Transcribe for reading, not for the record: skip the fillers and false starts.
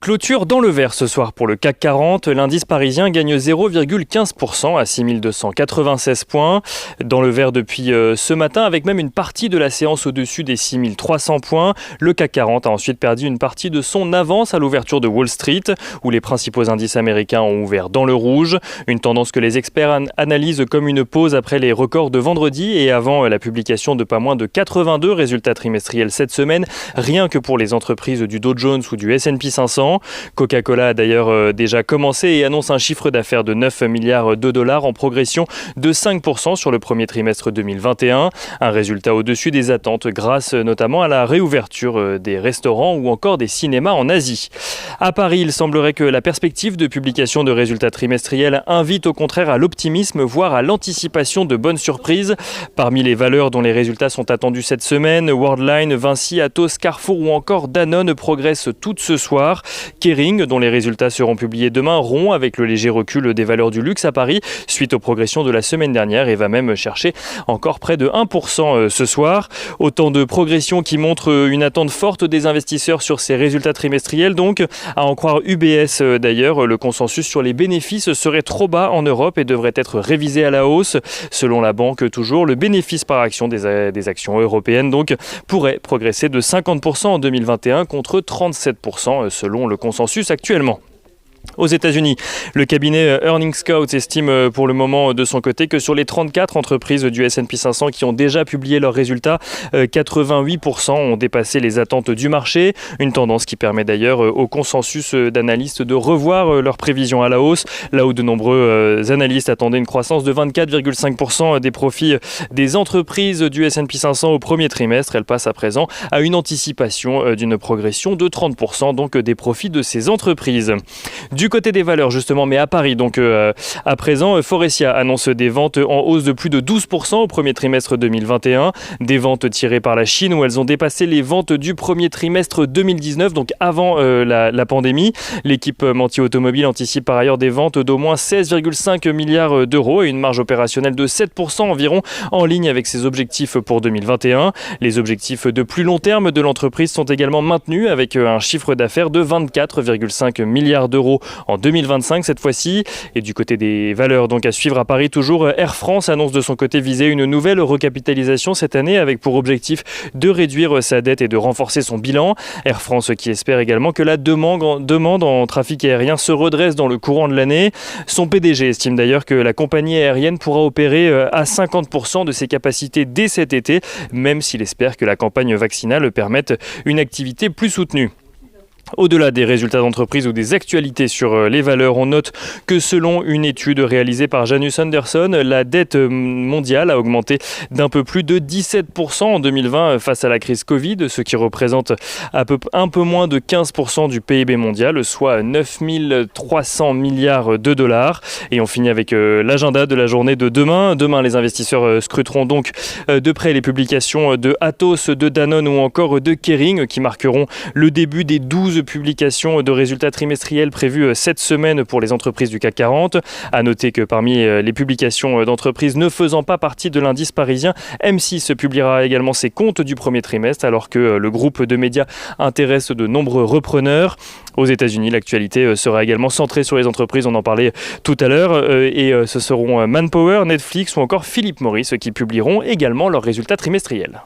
Clôture dans le vert ce soir pour le CAC 40. L'indice parisien gagne 0,15% à 6296 points. Dans le vert depuis ce matin, avec même une partie de la séance au-dessus des 6300 points. Le CAC 40 a ensuite perdu une partie de son avance à l'ouverture de Wall Street, où les principaux indices américains ont ouvert dans le rouge. Une tendance que les experts analysent comme une pause après les records de vendredi et avant la publication de pas moins de 82 résultats trimestriels cette semaine, rien que pour les entreprises du Dow Jones ou du S&P 500. Coca-Cola a d'ailleurs déjà commencé et annonce un chiffre d'affaires de 9 milliards de dollars en progression de 5% sur le premier trimestre 2021. Un résultat au-dessus des attentes grâce notamment à la réouverture des restaurants ou encore des cinémas en Asie. À Paris, il semblerait que la perspective de publication de résultats trimestriels invite au contraire à l'optimisme, voire à l'anticipation de bonnes surprises. Parmi les valeurs dont les résultats sont attendus cette semaine, Worldline, Vinci, Atos, Carrefour ou encore Danone progressent toutes ce soir. Kering, dont les résultats seront publiés demain, rompt avec le léger recul des valeurs du luxe à Paris suite aux progressions de la semaine dernière et va même chercher encore près de 1% ce soir. Autant de progressions qui montrent une attente forte des investisseurs sur ces résultats trimestriels. Donc, à en croire UBS d'ailleurs, le consensus sur les bénéfices serait trop bas en Europe et devrait être révisé à la hausse. Selon la banque, toujours, le bénéfice par action des actions européennes donc pourrait progresser de 50% en 2021 contre 37% selon le consensus actuellement. Aux États-Unis, le cabinet Earnings Scout estime pour le moment de son côté que sur les 34 entreprises du S&P 500 qui ont déjà publié leurs résultats, 88% ont dépassé les attentes du marché. Une tendance qui permet d'ailleurs au consensus d'analystes de revoir leurs prévisions à la hausse, là où de nombreux analystes attendaient une croissance de 24,5% des profits des entreprises du S&P 500 au premier trimestre. Elle passe à présent à une anticipation d'une progression de 30% donc des profits de ces entreprises. Du côté des valeurs justement, mais à Paris, donc à présent, Forestia annonce des ventes en hausse de plus de 12% au premier trimestre 2021. Des ventes tirées par la Chine où elles ont dépassé les ventes du premier trimestre 2019, donc avant la pandémie. L'équipementier automobile anticipe par ailleurs des ventes d'au moins 16,5 milliards d'euros et une marge opérationnelle de 7% environ, en ligne avec ses objectifs pour 2021. Les objectifs de plus long terme de l'entreprise sont également maintenus avec un chiffre d'affaires de 24,5 milliards d'euros en 2025 cette fois-ci. Et du côté des valeurs donc à suivre à Paris toujours, Air France annonce de son côté viser une nouvelle recapitalisation cette année avec pour objectif de réduire sa dette et de renforcer son bilan. Air France qui espère également que la demande en trafic aérien se redresse dans le courant de l'année. Son PDG estime d'ailleurs que la compagnie aérienne pourra opérer à 50% de ses capacités dès cet été, même s'il espère que la campagne vaccinale permette une activité plus soutenue. Au-delà des résultats d'entreprise ou des actualités sur les valeurs, on note que selon une étude réalisée par Janus Henderson, la dette mondiale a augmenté d'un peu plus de 17% en 2020 face à la crise Covid, ce qui représente un peu moins de 15% du PIB mondial, soit 9 300 milliards de dollars. Et on finit avec l'agenda de la journée de demain. Demain, les investisseurs scruteront donc de près les publications de Atos, de Danone ou encore de Kering qui marqueront le début des 12 publications de résultats trimestriels prévues cette semaine pour les entreprises du CAC 40. À noter que parmi les publications d'entreprises ne faisant pas partie de l'indice parisien, M6 publiera également ses comptes du premier trimestre alors que le groupe de médias intéresse de nombreux repreneurs. Aux États-Unis, l'actualité sera également centrée sur les entreprises, on en parlait tout à l'heure, et ce seront Manpower, Netflix ou encore Philip Morris qui publieront également leurs résultats trimestriels.